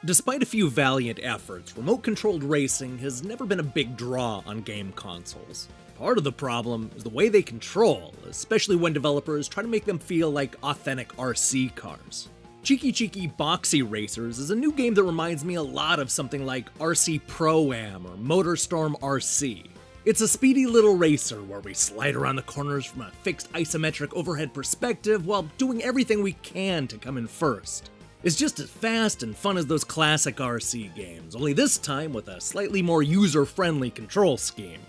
Despite a few valiant efforts, remote-controlled racing has never been a big draw on game consoles. Part of the problem is the way they control, especially when developers try to make them feel like authentic RC cars. Chiki-Chiki Boxy Racers is a new game that reminds me a lot of something like RC Pro-Am or MotorStorm RC. It's a speedy little racer where we slide around the corners from a fixed isometric overhead perspective while doing everything we can to come in first. It's just as fast and fun as those classic RC games, only this time with a slightly more user-friendly control scheme.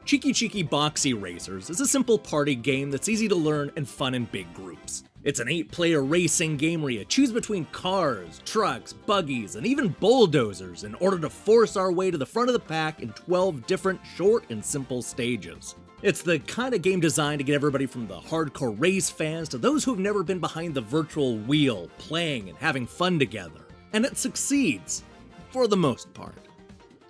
Chiki-Chiki Boxy Racers is a simple party game that's easy to learn and fun in big groups. It's an 8-player racing game where you choose between cars, trucks, buggies, and even bulldozers in order to force our way to the front of the pack in 12 different short and simple stages. It's the kind of game designed to get everybody from the hardcore race fans to those who've never been behind the virtual wheel, playing and having fun together. And it succeeds, for the most part.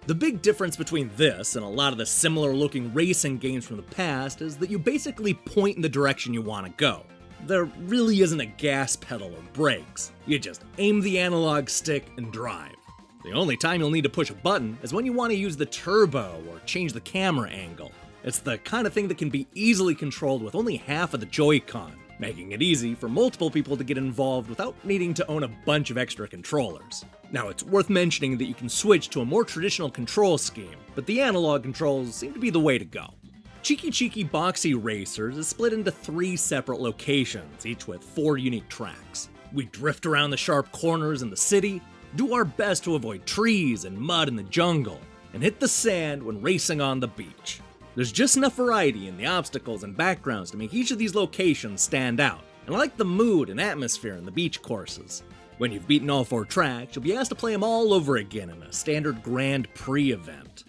The big difference between this and a lot of the similar looking racing games from the past is that you basically point in the direction you want to go. There really isn't a gas pedal or brakes. You just aim the analog stick and drive. The only time you'll need to push a button is when you want to use the turbo or change the camera angle. It's the kind of thing that can be easily controlled with only half of the Joy-Con, making it easy for multiple people to get involved without needing to own a bunch of extra controllers. Now, it's worth mentioning that you can switch to a more traditional control scheme, but the analog controls seem to be the way to go. Chiki-Chiki Boxy Racers is split into 3 separate locations, each with 4 unique tracks. We drift around the sharp corners in the city, do our best to avoid trees and mud in the jungle, and hit the sand when racing on the beach. There's just enough variety in the obstacles and backgrounds to make each of these locations stand out, and I like the mood and atmosphere in the beach courses. When you've beaten all 4 tracks, you'll be asked to play them all over again in a standard Grand Prix event.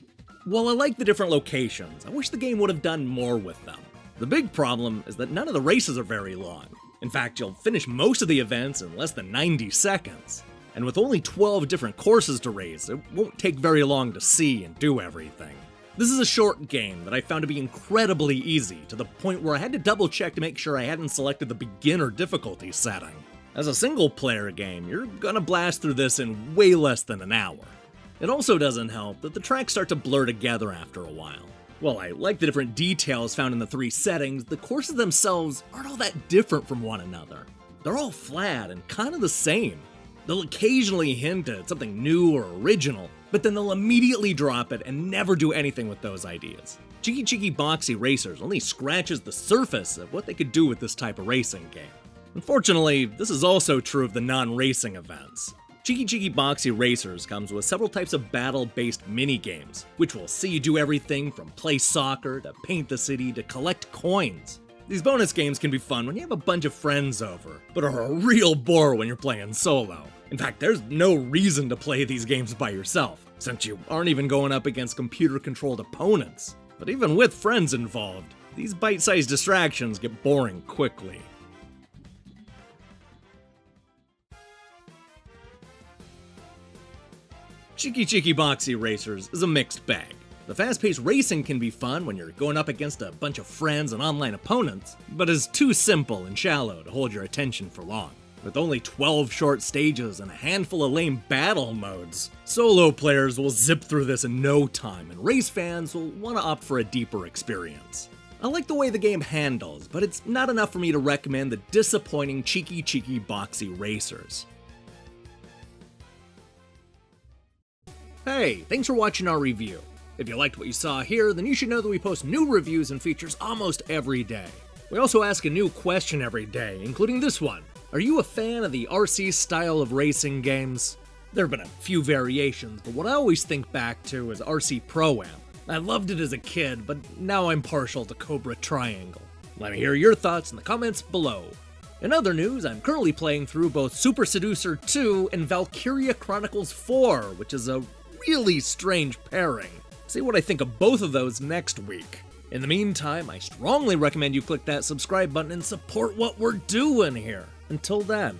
While I like the different locations, I wish the game would have done more with them. The big problem is that none of the races are very long. In fact, you'll finish most of the events in less than 90 seconds. And with only 12 different courses to race, it won't take very long to see and do everything. This is a short game that I found to be incredibly easy, to the point where I had to double check to make sure I hadn't selected the beginner difficulty setting. As a single player game, you're gonna blast through this in way less than an hour. It also doesn't help that the tracks start to blur together after a while. While I like the different details found in the 3 settings, the courses themselves aren't all that different from one another. They're all flat and kind of the same. They'll occasionally hint at something new or original, but then they'll immediately drop it and never do anything with those ideas. Chiki-Chiki Boxy Racers only scratches the surface of what they could do with this type of racing game. Unfortunately, this is also true of the non-racing events. Chiki-Chiki Boxy Racers comes with several types of battle-based mini-games, which will see you do everything from play soccer to paint the city to collect coins. These bonus games can be fun when you have a bunch of friends over, but are a real bore when you're playing solo. In fact, there's no reason to play these games by yourself, since you aren't even going up against computer-controlled opponents. But even with friends involved, these bite-sized distractions get boring quickly. Chiki-Chiki Boxy Racers is a mixed bag. The fast-paced racing can be fun when you're going up against a bunch of friends and online opponents, but is too simple and shallow to hold your attention for long. With only 12 short stages and a handful of lame battle modes, solo players will zip through this in no time, and race fans will want to opt for a deeper experience. I like the way the game handles, but it's not enough for me to recommend the disappointing Chiki-Chiki Boxy Racers. Hey, thanks for watching our review. If you liked what you saw here, then you should know that we post new reviews and features almost every day. We also ask a new question every day, including this one. Are you a fan of the RC style of racing games? There have been a few variations, but what I always think back to is RC Pro-Am. I loved it as a kid, but now I'm partial to Cobra Triangle. Let me hear your thoughts in the comments below. In other news, I'm currently playing through both Super Seducer 2 and Valkyria Chronicles 4, which is a really strange pairing. See what I think of both of those next week. In the meantime, I strongly recommend you click that subscribe button and support what we're doing here. Until then.